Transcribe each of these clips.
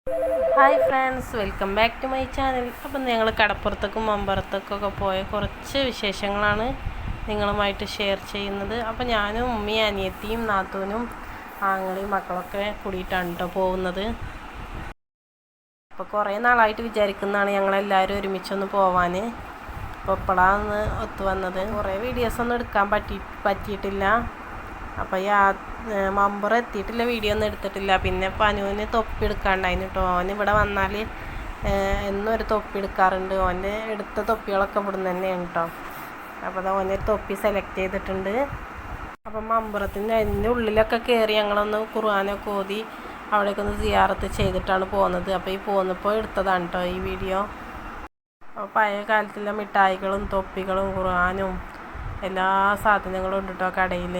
Hi friends, welcome back to my channel. അപ്പം ഞങ്ങൾ കടപ്പുറത്തേക്കും മമ്പറത്തേക്കൊക്കെ പോയ കുറച്ച് വിശേഷങ്ങളാണ് നിങ്ങളുമായിട്ട് ഷെയർ ചെയ്യുന്നത്. അപ്പം ഞാനും ഉമ്മയും അനിയത്തിയും നാത്തൂനും ആങ്ങളെയും മക്കളൊക്കെ കൂടിയിട്ടാണ് കേട്ടോ പോകുന്നത്. അപ്പോൾ കുറേ നാളായിട്ട് വിചാരിക്കുന്നതാണ് ഞങ്ങളെല്ലാവരും ഒരുമിച്ചൊന്ന് പോവാൻ. അപ്പോൾ ഇപ്പോഴാണ് ഒത്തു വന്നത്. കുറേ വീഡിയോസൊന്നും എടുക്കാൻ പറ്റിയിട്ടില്ല. അപ്പോൾ മമ്പുറ എത്തിയിട്ടില്ല, വീഡിയോ ഒന്നും എടുത്തിട്ടില്ല. പിന്നെ പനുവിന് തൊപ്പി എടുക്കാണ്ടായിരുന്നു കേട്ടോ. ഓൻ ഇവിടെ വന്നാൽ എന്നും ഒരു തൊപ്പി എടുക്കാറുണ്ട്. ഓൻ്റെ എടുത്ത തൊപ്പികളൊക്കെ ഇവിടെ നിന്ന് തന്നെയാണ് കേട്ടോ. അപ്പോൾ അത് ഓനൊരു തൊപ്പി സെലക്ട് ചെയ്തിട്ടുണ്ട്. അപ്പം മമ്പുറത്തിൻ്റെ അതിൻ്റെ ഉള്ളിലൊക്കെ കയറി ഞങ്ങളൊന്ന് ഖുർആനൊക്കെ ഓതി അവിടേക്കൊന്ന് സിയാറത്ത് ചെയ്തിട്ടാണ് പോകുന്നത്. അപ്പോൾ ഈ പോന്നപ്പോൾ എടുത്തതാണ് കേട്ടോ ഈ വീഡിയോ. അപ്പോൾ പഴയ കാലത്തുള്ള മിഠായികളും തൊപ്പികളും ഖുർആനും എല്ലാ സാധനങ്ങളും ഉണ്ട് കേട്ടോ കടയിൽ.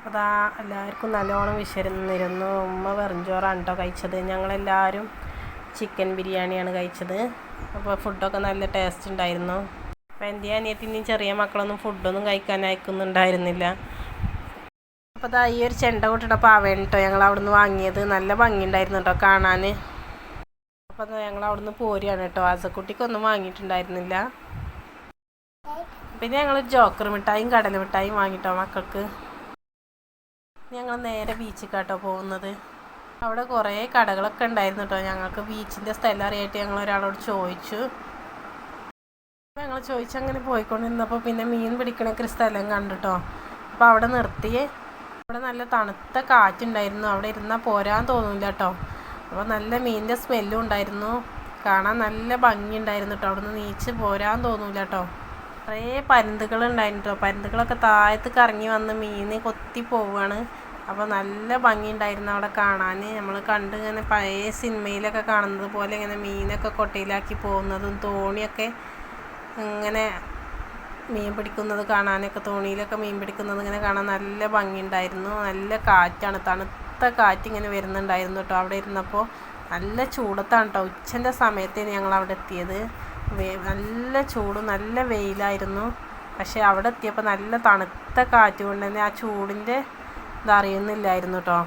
അപ്പോൾ എല്ലാവർക്കും നല്ലോണം വിശന്നിരുന്നു. ഉമ്മ വെറുംചോറാണ് കേട്ടോ കഴിച്ചത്. ഞങ്ങളെല്ലാവരും ചിക്കൻ ബിരിയാണിയാണ് കഴിച്ചത്. അപ്പോൾ ഫുഡൊക്കെ നല്ല ടേസ്റ്റ് ഉണ്ടായിരുന്നു. അപ്പോൾ എൻ്റെ അനിയത്തിൻ്റെയും ചെറിയ മക്കളൊന്നും ഫുഡൊന്നും കഴിക്കാൻ അയക്കുന്നുണ്ടായിരുന്നില്ല. അപ്പോൾ ഈ ഒരു ചെണ്ട കൂട്ടിട്ട പാവയാണ് കേട്ടോ ഞങ്ങൾ അവിടുന്ന് വാങ്ങിയത്. നല്ല ഭംഗിയുണ്ടായിരുന്നു കേട്ടോ കാണാൻ. അപ്പോൾ ഞങ്ങൾ അവിടുന്ന് പോരുകയാണ് കേട്ടോ. ആസക്കുട്ടിക്കൊന്നും വാങ്ങിയിട്ടുണ്ടായിരുന്നില്ല. പിന്നെ ഞങ്ങൾ ജോക്കർ മിഠായും കടല മിഠായും വാങ്ങിട്ടോ മക്കൾക്ക്. ഞങ്ങൾ നേരെ ബീച്ചിലേക്കാട്ടോ പോകുന്നത്. അവിടെ കുറേ കടകളൊക്കെ ഉണ്ടായിരുന്നു കേട്ടോ. ഞങ്ങൾക്ക് ബീച്ചിൻ്റെ സ്ഥലം അറിയായിട്ട് ഞങ്ങൾ ഒരാളോട് ചോദിച്ചു. ഞങ്ങൾ ചോദിച്ചങ്ങനെ പോയിക്കൊണ്ടിരുന്നപ്പോൾ പിന്നെ മീൻ പിടിക്കണൊക്കെ ഒരു സ്ഥലം കണ്ടിട്ടോ. അപ്പോൾ അവിടെ നിർത്തി. അവിടെ നല്ല തണുത്ത കാറ്റുണ്ടായിരുന്നു. അവിടെ ഇരുന്നാൽ പോരാൻ തോന്നില്ല കേട്ടോ. അപ്പോൾ നല്ല മീനിൻ്റെ സ്മെല്ലും ഉണ്ടായിരുന്നു. കാണാൻ നല്ല ഭംഗിയുണ്ടായിരുന്നു കേട്ടോ. അവിടെ നിന്ന് നീച്ച് പോരാൻ തോന്നില്ല കേട്ടോ. കുറേ പരുന്തുകളുണ്ടായിരുന്നു കേട്ടോ. പരുന്തുകളൊക്കെ താഴത്തേക്ക് ഇറങ്ങി വന്ന് മീൻ കൊത്തി പോവുകയാണ്. അപ്പോൾ നല്ല ഭംഗിയുണ്ടായിരുന്നു അവിടെ കാണാൻ. നമ്മൾ കണ്ട് ഇങ്ങനെ പഴയ സിനിമയിലൊക്കെ കാണുന്നത് പോലെ ഇങ്ങനെ മീനൊക്കെ കൊട്ടയിലാക്കി പോകുന്നതും തോണിയൊക്കെ ഇങ്ങനെ മീൻ പിടിക്കുന്നത് കാണാനൊക്കെ, തോണിയിലൊക്കെ മീൻ പിടിക്കുന്നത് ഇങ്ങനെ കാണാൻ നല്ല ഭംഗിയുണ്ടായിരുന്നു. നല്ല കാറ്റാണ്, തണുത്ത കാറ്റ് ഇങ്ങനെ വരുന്നുണ്ടായിരുന്നു കേട്ടോ. അവിടെ ഇരുന്നപ്പോൾ നല്ല ചൂടത്താണ് കേട്ടോ. ഉച്ചൻ്റെ സമയത്തേന് ഞങ്ങൾ അവിടെ എത്തിയത്. നല്ല ചൂടും നല്ല വെയിലായിരുന്നു. പക്ഷേ അവിടെ എത്തിയപ്പോൾ നല്ല തണുത്ത കാറ്റ് കൊണ്ട് തന്നെ ആ ചൂടിൻ്റെ ഇതറിയുന്നില്ലായിരുന്നു കേട്ടോ.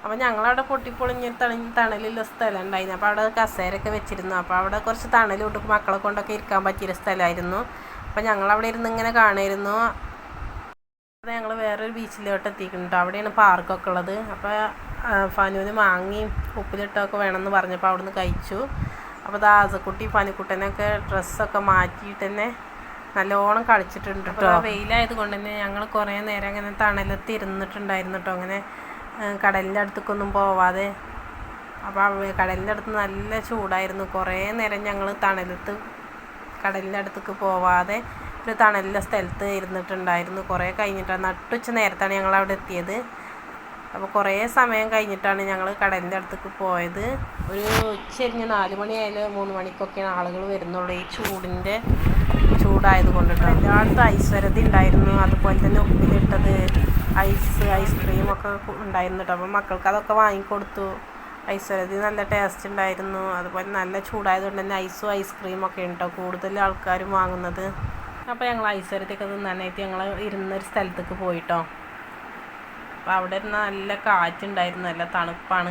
അപ്പോൾ ഞങ്ങളവിടെ പൊട്ടിപ്പൊളിഞ്ഞ് തണലുള്ള സ്ഥലം ഉണ്ടായിരുന്നു. അപ്പോൾ അവിടെ കസേരയൊക്കെ വെച്ചിരുന്നു. അപ്പോൾ അവിടെ കുറച്ച് തണൽ കൊണ്ട് മക്കളെ കൊണ്ടൊക്കെ ഇരിക്കാൻ പറ്റിയൊരു സ്ഥലമായിരുന്നു. അപ്പോൾ ഞങ്ങളവിടെ ഇരുന്ന് ഇങ്ങനെ കാണുമായിരുന്നു. അപ്പോൾ ഞങ്ങൾ വേറൊരു ബീച്ചിലോട്ട് എത്തിയിട്ടുണ്ട്. അവിടെയാണ് പാർക്കൊക്കെ ഉള്ളത്. അപ്പോൾ ഫനുവിന് മാങ്ങയും ഉപ്പിലിട്ടൊക്കെ വേണമെന്ന് പറഞ്ഞപ്പോൾ അവിടെ നിന്ന് കഴിച്ചു. അപ്പോൾ ആസക്കുട്ടി പനിക്കുട്ടനൊക്കെ ഡ്രസ്സൊക്കെ മാറ്റിയിട്ട് തന്നെ നല്ലോണം കളിച്ചിട്ടുണ്ട് കേട്ടോ. വെയിലായത് കൊണ്ട് തന്നെ ഞങ്ങൾ കുറേ നേരം അങ്ങനെ തണലത്ത് ഇരുന്നിട്ടുണ്ടായിരുന്നു കേട്ടോ. അങ്ങനെ കടലിൻ്റെ അടുത്തേക്കൊന്നും പോവാതെ. അപ്പോൾ കടലിൻ്റെ അടുത്ത് നല്ല ചൂടായിരുന്നു. കുറേ നേരം ഞങ്ങൾ തണലത്ത് കടലിൻ്റെ അടുത്തേക്ക് പോവാതെ ഒരു തണലിൻ്റെ സ്ഥലത്ത് ഇരുന്നിട്ടുണ്ടായിരുന്നു. കുറേ കഴിഞ്ഞിട്ടാണ് നട്ടുച്ച നേരത്താണ് ഞങ്ങൾ അവിടെ എത്തിയത്. അപ്പോൾ കുറേ സമയം കഴിഞ്ഞിട്ടാണ് ഞങ്ങൾ കടലിൻ്റെ അടുത്തേക്ക് പോയത്. ഒരു ഉച്ചരിഞ്ഞ് 4 മണിയായാലും 3 മണിക്കൊക്കെയാണ് ആളുകൾ വരുന്നുള്ളൂ. ഈ ചൂടായത് കൊണ്ടിട്ട് എല്ലായിടത്തും ഐശ്വര്യത ഉണ്ടായിരുന്നു. അതുപോലെ തന്നെ ഉപ്പിലിട്ടത് ഐസ്ക്രീമൊക്കെ ഉണ്ടായിരുന്നു കേട്ടോ. അപ്പോൾ മക്കൾക്ക് അതൊക്കെ വാങ്ങിക്കൊടുത്തു. ഐശ്വര്യത നല്ല ടേസ്റ്റ് ഉണ്ടായിരുന്നു. അതുപോലെ നല്ല ചൂടായതുകൊണ്ട് തന്നെ ഐസ്ക്രീമൊക്കെ ഉണ്ട് കേട്ടോ കൂടുതൽ ആൾക്കാരും വാങ്ങുന്നത്. അപ്പോൾ ഞങ്ങൾ ഐശ്വര്യത്തൊക്കെ തിന്നാനായിട്ട് ഞങ്ങൾ ഇരുന്നൊരു സ്ഥലത്തേക്ക് പോയിട്ടോ. അപ്പോൾ അവിടെ ഇരുന്ന് നല്ല കാറ്റുണ്ടായിരുന്നു, നല്ല തണുപ്പാണ്.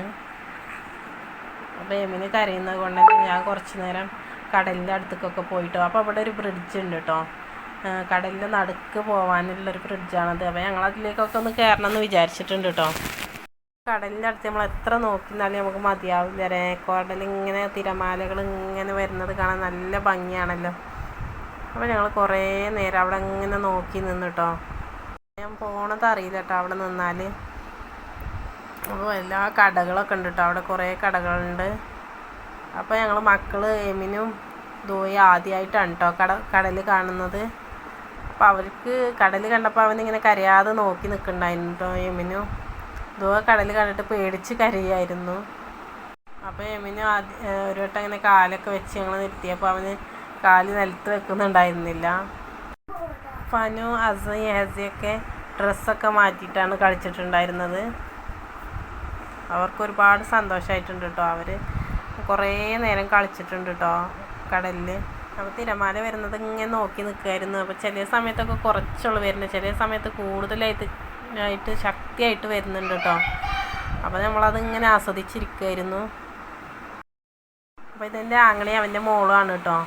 അപ്പോൾ എമിന് കരയുന്നത് കൊണ്ട് തന്നെ ഞാൻ കുറച്ച് നേരം കടലിൻ്റെ അടുത്തേക്കൊക്കെ പോയിട്ടോ. അപ്പോൾ അവിടെ ഒരു ബ്രിഡ്ജ് ഉണ്ട് കേട്ടോ. കടലിൻ്റെ നടുക്ക് പോകാനുള്ളൊരു ബ്രിഡ്ജാണത്. അപ്പോൾ ഞങ്ങൾ അതിലേക്കൊക്കെ ഒന്ന് കയറണം എന്ന് വിചാരിച്ചിട്ടുണ്ട് കേട്ടോ. കടലിൻ്റെ അടുത്ത് നമ്മൾ എത്ര നോക്കിന്നാലും നമുക്ക് മതിയാവില്ല. കടലിങ്ങനെ തിരമാലകൾ ഇങ്ങനെ വരുന്നത് കാണാൻ നല്ല ഭംഗിയാണല്ലോ. അപ്പോൾ ഞങ്ങൾ കുറേ നേരം അവിടെ ഇങ്ങനെ നോക്കി നിന്ന് കേട്ടോ. ഞാൻ പോണത് അറിയില്ല കേട്ടോ അവിടെ നിന്നാൽ. അപ്പോൾ എല്ലാ കടകളൊക്കെ ഉണ്ട് കേട്ടോ. അവിടെ കുറേ കടകളുണ്ട്. അപ്പോൾ ഞങ്ങൾ മക്കൾ എമിനും ദോയി ആദ്യമായിട്ടാണ് കേട്ടോ കടൽ കാണുന്നത്. അപ്പോൾ അവർക്ക് കടൽ കണ്ടപ്പോൾ അവനിങ്ങനെ കരയാതെ നോക്കി നിൽക്കുന്നുണ്ടായിരുന്നു കേട്ടോ. എമിനും ദോ കടൽ കണ്ടിട്ട് പേടിച്ച് കരയായിരുന്നു. അപ്പോൾ എമിനും ഒരു വട്ടം ഇങ്ങനെ കാലൊക്കെ വെച്ച് ഞങ്ങൾ നിർത്തിയപ്പോൾ അവന് കാല് നിലത്ത് വെക്കുന്നുണ്ടായിരുന്നില്ല. ഫനു ഹസിയൊക്കെ ഡ്രസ്സൊക്കെ മാറ്റിയിട്ടാണ് കളിച്ചിട്ടുണ്ടായിരുന്നത്. അവർക്ക് ഒരുപാട് സന്തോഷമായിട്ടുണ്ട് കേട്ടോ. അവർ കുറേ നേരം കളിച്ചിട്ടുണ്ട് കേട്ടോ കടലിൽ. അപ്പോൾ തിരമാല വരുന്നത് ഇങ്ങനെ നോക്കി നിൽക്കുമായിരുന്നു. അപ്പോൾ ചില സമയത്തൊക്കെ കുറച്ചുള്ളൂ വരുന്നത്, ചില സമയത്ത് കൂടുതലായിട്ട് ശക്തിയായിട്ട് വരുന്നുണ്ട് കേട്ടോ. അപ്പോൾ നമ്മളതിങ്ങനെ ആസ്വദിച്ചിരിക്കുമായിരുന്നു. അപ്പോൾ ഇതെൻ്റെ ആങ്ങളെ അവൻ്റെ മോളുമാണ് കേട്ടോ.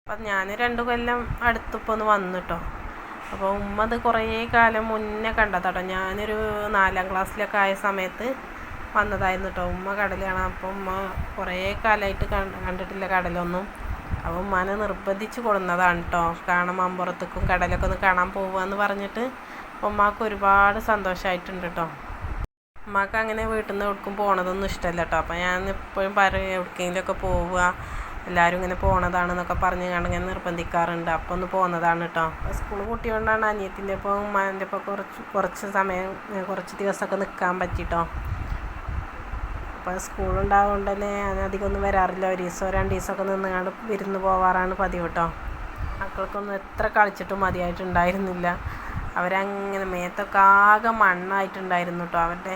അപ്പം ഞാൻ 2 കൊല്ലം അടുത്തിപ്പോൾ ഒന്ന് വന്നു കേട്ടോ. അപ്പോൾ ഉമ്മ അത് കുറേ കാലം മുന്നേ കണ്ടതാട്ടോ. ഞാനൊരു 4ാം ക്ലാസ്സിലൊക്കെ ആയ സമയത്ത് വന്നതായിരുന്നു കേട്ടോ. ഉമ്മ കടൽ കാണാം. അപ്പോൾ ഉമ്മ കുറേ കാലമായിട്ട് കണ്ടിട്ടില്ല കടലൊന്നും. അപ്പോൾ ഉമ്മാനെ നിർബന്ധിച്ച് കൊടുന്നതാണ് കേട്ടോ. മമ്പുറത്തേക്കും കടലൊക്കെ ഒന്ന് കാണാൻ പോവുകയെന്ന് പറഞ്ഞിട്ട് ഉമ്മാക്ക് ഒരുപാട് സന്തോഷമായിട്ടുണ്ട് കേട്ടോ. ഉമ്മാക്ക് അങ്ങനെ വീട്ടിൽ നിന്ന് എവിടേക്കും പോകണതൊന്നും ഇഷ്ടമല്ല കേട്ടോ. അപ്പോൾ ഞാൻ എപ്പോഴും പറയും എവിടേക്കെങ്കിലുമൊക്കെ പോവുക, എല്ലാവരും ഇങ്ങനെ പോണതാണെന്നൊക്കെ പറഞ്ഞ് ഇങ്ങനെ നിർബന്ധിക്കാറുണ്ട്. അപ്പോൾ ഒന്ന് പോകുന്നതാണ് കേട്ടോ. സ്കൂൾ കൂട്ടിയോണ്ടാണ് അനിയത്തിൻ്റെ ഒപ്പം ഉമ്മാൻ്റെ ഒപ്പം കുറച്ച് ദിവസമൊക്കെ നിൽക്കാൻ പറ്റിട്ടോ. അപ്പോൾ സ്കൂളുണ്ടാവുകൊണ്ട് തന്നെ ഞാൻ അധികം ഒന്നും വരാറില്ല. 1 ദിവസമോ 2 ദിവസമൊക്കെ നിന്നുകൊണ്ട് വിരുന്ന് പോവാറാണ് പതിവ് കേട്ടോ. മക്കൾക്കൊന്നും എത്ര കളിച്ചിട്ടും മതിയായിട്ടുണ്ടായിരുന്നില്ല. അവരങ്ങനെ മേത്തൊക്കെ ആകെ മണ്ണായിട്ടുണ്ടായിരുന്നു കേട്ടോ അവരുടെ.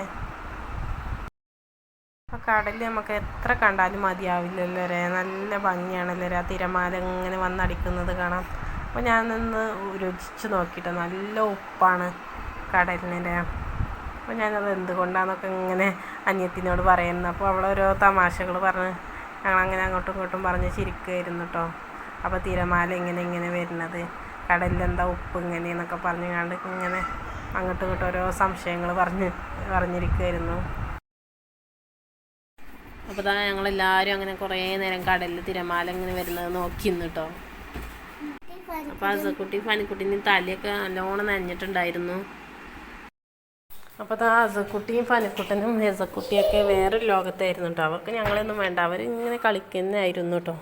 അപ്പോൾ കടൽ നമുക്ക് എത്ര കണ്ടാലും മതിയാവില്ലല്ലോ രേ. നല്ല ഭംഗിയാണല്ലോ രേ, ആ തിരമാല ഇങ്ങനെ വന്നടിക്കുന്നത് കാണാം. അപ്പോൾ ഞാനൊന്ന് രുചിച്ച് നോക്കിയിട്ട് നല്ല ഉപ്പാണ് കടലിന് രേ. അപ്പോൾ ഞാനത് എന്തുകൊണ്ടാണെന്നൊക്കെ ഇങ്ങനെ അനിയത്തിനോട് പറയുന്നു. അപ്പോൾ അവളോരോ തമാശകൾ പറഞ്ഞ് ഞങ്ങളങ്ങനെ അങ്ങോട്ടും ഇങ്ങോട്ടും പറഞ്ഞ് ചിരിക്കുമായിരുന്നു കേട്ടോ. അപ്പോൾ തിരമാല ഇങ്ങനെ വരുന്നത്, കടലിലെന്താ ഉപ്പ് ഇങ്ങനെയെന്നൊക്കെ പറഞ്ഞുകൊണ്ട് ഇങ്ങനെ അങ്ങോട്ടും ഇങ്ങോട്ടും ഓരോ സംശയങ്ങൾ പറഞ്ഞിരിക്കുമായിരുന്നു. അപ്പോൾ ഇതാ ഞങ്ങളെല്ലാവരും അങ്ങനെ കുറേ നേരം കടലിൽ തിരമാല ഇങ്ങനെ വരുന്നത് നോക്കിയിരുന്നു കേട്ടോ. അപ്പോൾ അസക്കുട്ടി ഫനിക്കുട്ടീൻ്റെ തലയൊക്കെ നല്ലോണം നനഞ്ഞിട്ടുണ്ടായിരുന്നു. അപ്പോൾ ആ അസക്കുട്ടിയും ഫനിക്കുട്ടനും ഹെസക്കുട്ടിയൊക്കെ വേറൊരു ലോകത്തായിരുന്നു കേട്ടോ. അവർക്ക് ഞങ്ങളൊന്നും വേണ്ട, അവരിങ്ങനെ കളിക്കുന്നതായിരുന്നു കേട്ടോ.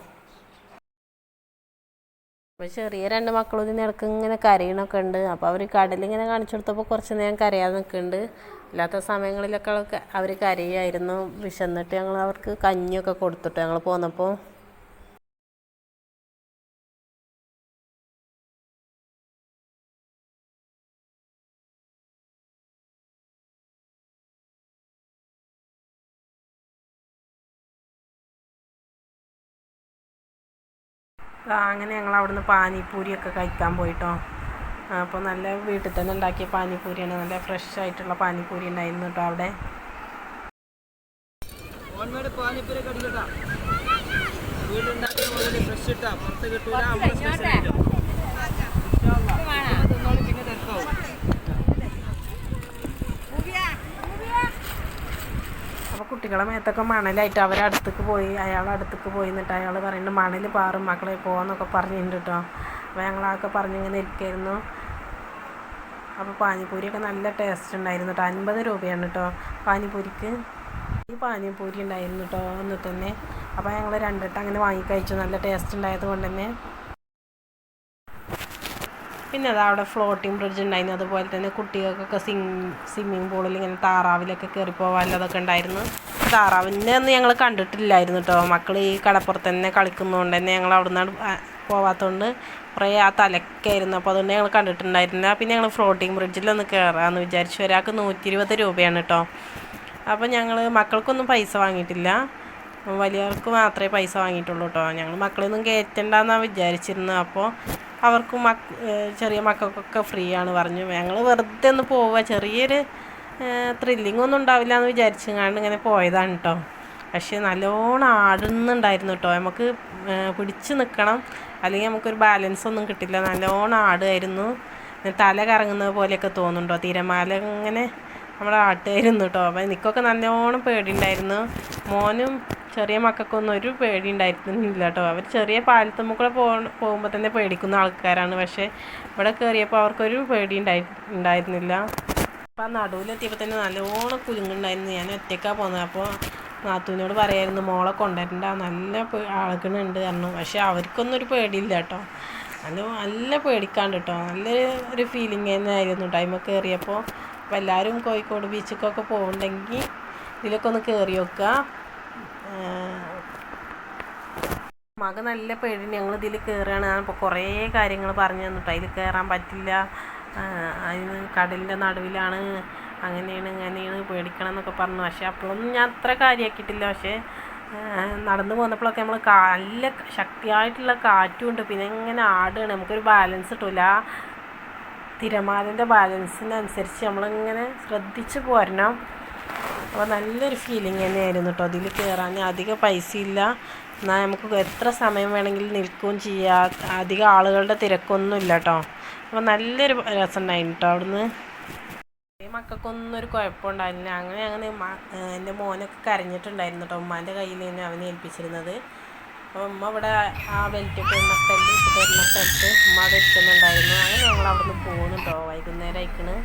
അപ്പോൾ ചെറിയ 2 മക്കളും ഇതിൻ്റെ ഇടയ്ക്ക് ഇങ്ങനെ കരയണമൊക്കെ ഉണ്ട്. അപ്പോൾ അവർ കടലിങ്ങനെ കാണിച്ചു കൊടുത്തപ്പോൾ കുറച്ച് നേരം കരയാതെ നിൽക്കുന്നുണ്ട്. അല്ലാത്ത സമയങ്ങളിലൊക്കെ അവർ കരയായിരുന്നു. വിശന്നിട്ട് ഞങ്ങൾ അവർക്ക് കഞ്ഞിയൊക്കെ കൊടുത്തിട്ട് ഞങ്ങൾ പോന്നപ്പോൾ. അങ്ങനെ ഞങ്ങൾ അവിടുന്ന് പാനിപ്പൂരിയൊക്കെ കഴിക്കാൻ പോയിട്ടോ. അപ്പോൾ നല്ല വീട്ടിൽ തന്നെ ഉണ്ടാക്കിയ പാനിപ്പൂരിയാണ്. നല്ല ഫ്രഷ് ആയിട്ടുള്ള പാനിപ്പൂരി ഉണ്ടായിരുന്നു കേട്ടോ അവിടെ. അപ്പോൾ കുട്ടികളെ മേത്തൊക്കെ മണലായിട്ട് അവരടുത്തേക്ക് പോയി, അയാളടുത്തേക്ക് പോയി. എന്നിട്ട് അയാൾ പറയുന്നുണ്ട് മണൽ പാറും മക്കളെ പോകാമെന്നൊക്കെ പറഞ്ഞിട്ടുണ്ട് കേട്ടോ. അപ്പോൾ ഞങ്ങളതൊക്കെ പറഞ്ഞിങ്ങനെ ഇരിക്കുമായിരുന്നു. അപ്പോൾ പാനിപ്പൂരിയൊക്കെ നല്ല ടേസ്റ്റ് ഉണ്ടായിരുന്നു കേട്ടോ. 50 രൂപയാണ് കേട്ടോ പാനിപ്പൂരിക്ക്. ഈ പാനിപ്പൂരി ഉണ്ടായിരുന്നു കേട്ടോ ഒന്ന് തന്നെ. അപ്പോൾ ഞങ്ങൾ 2 വട്ടം അങ്ങനെ വാങ്ങി കഴിച്ചു. നല്ല ടേസ്റ്റ് ഉണ്ടായത് കൊണ്ട് തന്നെ. പിന്നെ അത് അവിടെ ഫ്ലോട്ടിംഗ് ബ്രിഡ്ജ് ഉണ്ടായിരുന്നു. അതുപോലെ തന്നെ കുട്ടികൾക്കൊക്കെ സ്വിമ്മിങ് പൂളിൽ ഇങ്ങനെ താറാവിലൊക്കെ കയറിപ്പോവാനുള്ളതൊക്കെ ഉണ്ടായിരുന്നു. താറാവിനെ ഒന്നും ഞങ്ങൾ കണ്ടിട്ടില്ലായിരുന്നു കേട്ടോ. മക്കൾ ഈ കടപ്പുറത്ത് തന്നെ കളിക്കുന്നതുകൊണ്ട് തന്നെ ഞങ്ങൾ അവിടെ നിന്ന് പോവാത്തതുകൊണ്ട് കുറേ ആ തലക്കായിരുന്നു. അപ്പോൾ അതുകൊണ്ട് ഞങ്ങൾ കണ്ടിട്ടുണ്ടായിരുന്നില്ല. പിന്നെ ഞങ്ങൾ ഫ്ലോട്ടിംഗ് ബ്രിഡ്ജിലൊന്ന് കയറാമെന്ന് വിചാരിച്ചു. ഒരാൾക്ക് 120 രൂപയാണ് കേട്ടോ. അപ്പോൾ ഞങ്ങൾ മക്കൾക്കൊന്നും പൈസ വാങ്ങിയിട്ടില്ല, വലിയവർക്ക് മാത്രമേ പൈസ വാങ്ങിയിട്ടുള്ളൂ കേട്ടോ. ഞങ്ങൾ മക്കളൊന്നും കയറ്റണ്ടെന്നാണ് വിചാരിച്ചിരുന്നത്. അപ്പോൾ അവർക്കും ചെറിയ മക്കൾക്കൊക്കെ ഫ്രീ ആണ് പറഞ്ഞു. ഞങ്ങൾ വെറുതെ ഒന്ന് പോവുക, ചെറിയൊരു ത്രില്ലിംഗ് ഒന്നും ഉണ്ടാവില്ല എന്ന് വിചാരിച്ചങ്ങാണ്ട് ഇങ്ങനെ പോയതാണ് കേട്ടോ. പക്ഷേ നല്ലോണം ആടുന്നുണ്ടായിരുന്നു കേട്ടോ. നമുക്ക് പിടിച്ച് നിൽക്കണം, അല്ലെങ്കിൽ നമുക്കൊരു ബാലൻസ് ഒന്നും കിട്ടില്ല. നല്ലോണം ആടുമായിരുന്നു. തല കറങ്ങുന്നത് പോലെയൊക്കെ തോന്നുന്നുണ്ടോ, തിരമാല ഇങ്ങനെ നമ്മളെ ആട്ടുമായിരുന്നു കേട്ടോ. അപ്പോൾ എനിക്കൊക്കെ നല്ലോണം പേടിയുണ്ടായിരുന്നു. മോനും ചെറിയ മക്കൾക്കൊന്നും ഒരു പേടി ഉണ്ടായിരുന്നില്ല കേട്ടോ. അവർ ചെറിയ പാലത്തുമ്മക്കൂടെ പോകുമ്പോൾ തന്നെ പേടിക്കുന്ന ആൾക്കാരാണ്. പക്ഷേ ഇവിടെ കയറിയപ്പോൾ അവർക്കൊരു പേടി ഉണ്ടായിരുന്നില്ല. അപ്പോൾ ആ നടുവിലെത്തിയപ്പോൾ തന്നെ നല്ലോണം കുലുങ്ങുണ്ടായിരുന്നു. ഞാൻ ഒറ്റയ്ക്കാണ് പോകുന്നത്. അപ്പോൾ നാത്തൂനോട് പറയായിരുന്നു മോളെ കൊണ്ടുവരണ്ട, നല്ല ആളുകളുണ്ട് പറഞ്ഞു. പക്ഷേ അവർക്കൊന്നും ഒരു പേടിയില്ല കേട്ടോ. നല്ല പേടിക്കാണ്ട് കേട്ടോ. നല്ലൊരു ഫീലിംഗ് തന്നെ ആയിരുന്നു ടൈമ് കയറിയപ്പോൾ. അപ്പോൾ എല്ലാവരും കോഴിക്കോട് ബീച്ചിലേക്കൊക്കെ പോകുന്നുണ്ടെങ്കിൽ ഇതിലൊക്കെ ഒന്ന് കയറി വെക്കുക. മകൻ നല്ല പേടി. ഞങ്ങൾ ഇതിൽ കയറുകയാണ്. അപ്പോൾ കുറേ കാര്യങ്ങൾ പറഞ്ഞു തന്നിട്ടോ. അതിൽ കയറാൻ പറ്റില്ല, അതിന് കടലിൻ്റെ നടുവിലാണ്, അങ്ങനെയാണ് ഇങ്ങനെയാണ്, പേടിക്കണം എന്നൊക്കെ പറഞ്ഞു. പക്ഷേ അപ്പോഴൊന്നും ഞാൻ അത്ര കാര്യമാക്കിയിട്ടില്ല. പക്ഷേ നടന്നു പോന്നപ്പോഴൊക്കെ നമ്മൾ നല്ല ശക്തിയായിട്ടുള്ള കാറ്റും ഉണ്ട്. പിന്നെ ഇങ്ങനെ ആടുകയാണ്, നമുക്കൊരു ബാലൻസ് കിട്ടില്ല. തിരമാലൻ്റെ ബാലൻസിനനുസരിച്ച് നമ്മളിങ്ങനെ ശ്രദ്ധിച്ച് പോരണം. അപ്പോൾ നല്ലൊരു ഫീലിംഗ് തന്നെയായിരുന്നു കേട്ടോ. അതിൽ കയറാൻ അധികം പൈസ ഇല്ല, എന്നാൽ നമുക്ക് എത്ര സമയം വേണമെങ്കിലും നിൽക്കുകയും ചെയ്യാം. അധികം ആളുകളുടെ തിരക്കൊന്നും ഇല്ല കേട്ടോ. അപ്പോൾ നല്ലൊരു രസം ഉണ്ടായിരുന്നു കേട്ടോ. അവിടുന്ന് മക്കൾക്കൊന്നും ഒരു കുഴപ്പമുണ്ടായിരുന്നില്ല. അങ്ങനെ എൻ്റെ മോനൊക്കെ കരഞ്ഞിട്ടുണ്ടായിരുന്നു കേട്ടോ. ഉമ്മാൻ്റെ കയ്യിൽ തന്നെ അവനെ ഏൽപ്പിച്ചിരുന്നത്. അപ്പോൾ ഉമ്മ ഇവിടെ ആ ബെൽറ്റൊക്കെ ഇടുന്ന സ്ഥലത്ത് തരുന്ന സ്ഥലത്ത് ഉമ്മ അത് ഇരിക്കുന്നുണ്ടായിരുന്നു. അങ്ങനെ ഞങ്ങൾ അവിടുന്ന് പോകുന്നു കേട്ടോ. വൈകുന്നേരം അയക്കണ്.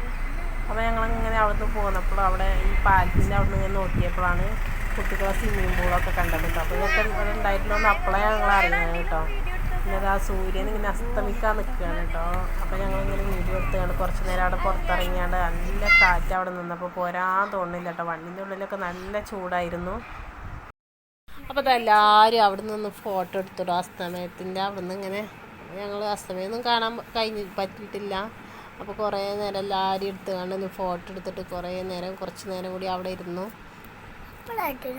അപ്പോൾ ഞങ്ങളിങ്ങനെ അവിടുന്ന് പോകുന്നപ്പോൾ അവിടെ ഈ പാലത്തിൻ്റെ അവിടുന്ന് ഇങ്ങനെ നോക്കിയപ്പോഴാണ് കുട്ടികളെ സ്വിമ്മിങ് പൂളൊക്കെ കണ്ടത് കേട്ടോ. അപ്പോൾ ഇതൊക്കെ ഇവിടെ ഉണ്ടായിട്ടുണ്ടോയെന്ന് അപ്പോഴേ ഞങ്ങൾ അറിയുന്നത് കേട്ടോ. പിന്നെ ആ സൂര്യൻ ഇങ്ങനെ അസ്തമിക്കാൻ നിൽക്കുകയാണ് കേട്ടോ. അപ്പോൾ ഞങ്ങളിങ്ങനെ വീഡിയോ എടുത്തുകൊണ്ട് കുറച്ച് നേരം അവിടെ പുറത്തിറങ്ങിയാണ്ട് നല്ല കാറ്റ് അവിടെ നിന്നപ്പോൾ പോരാൻ തോന്നുന്നില്ല കേട്ടോ. വണ്ടിൻ്റെ ഉള്ളിലൊക്കെ നല്ല ചൂടായിരുന്നു. അപ്പോൾ അതെല്ലാവരും അവിടെ നിന്ന് ഫോട്ടോ എടുത്തിടും അസ്തമയത്തിൻ്റെ അവിടെ നിന്ന്. ഇങ്ങനെ ഞങ്ങൾ അസ്തമയമൊന്നും കാണാൻ പറ്റിയിട്ടില്ല. അപ്പോൾ കുറേ നേരം എല്ലാവരും എടുത്തുകൊണ്ട് ഫോട്ടോ എടുത്തിട്ട് കുറച്ച് നേരം കൂടി അവിടെ ഇരുന്നു.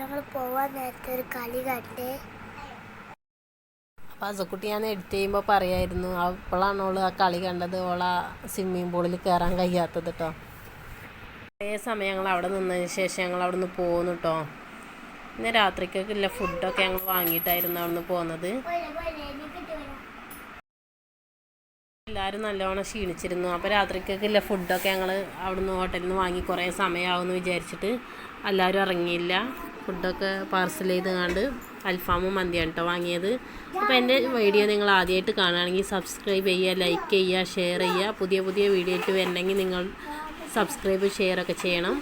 ഞങ്ങൾ പോവാൻ നേരത്തെ ഒരു കളി കണ്ടേ. അപ്പോൾ അസക്കുട്ടി ഞാൻ എഡിറ്റ് ചെയ്യുമ്പോൾ പറയായിരുന്നു അപ്പോഴാണ് ഓൾ ആ കളി കണ്ടത്. ഓൾ ആ സ്വിമ്മിങ് പൂളിൽ കയറാൻ കഴിയാത്തത് കേട്ടോ. കുറേ സമയം ഞങ്ങൾ അവിടെ നിന്നതിന് ശേഷം ഞങ്ങൾ അവിടെ നിന്ന് പോകുന്നു കേട്ടോ. പിന്നെ രാത്രിക്കൊക്കെയുള്ള ഫുഡൊക്കെ ഞങ്ങൾ വാങ്ങിയിട്ടായിരുന്നു അവിടെ നിന്ന് പോകുന്നത്. എല്ലാവരും നല്ലോണം ക്ഷീണിച്ചിരുന്നു. അപ്പോൾ രാത്രിക്കൊക്കെയുള്ള ഫുഡൊക്കെ ഞങ്ങൾ അവിടുന്ന് ഹോട്ടലിൽ നിന്ന് വാങ്ങി കുറേ സമയമാവുമെന്ന് വിചാരിച്ചിട്ട് എല്ലാവരും ഇറങ്ങിയില്ല. ഫുഡൊക്കെ പാർസൽ ചെയ്തുകൊണ്ട് അൽഫാമും മന്തിയാണ് കേട്ടോ വാങ്ങിയത്. അപ്പോൾ എൻ്റെ വീഡിയോ നിങ്ങൾ ആദ്യമായിട്ട് കാണുകയാണെങ്കിൽ സബ്സ്ക്രൈബ് ചെയ്യുക, ലൈക്ക് ചെയ്യുക, ഷെയർ ചെയ്യുക. പുതിയ വീഡിയോ ആയിട്ട് വരണമെങ്കിൽ നിങ്ങൾ സബ്സ്ക്രൈബ് ഷെയറൊക്കെ ചെയ്യണം.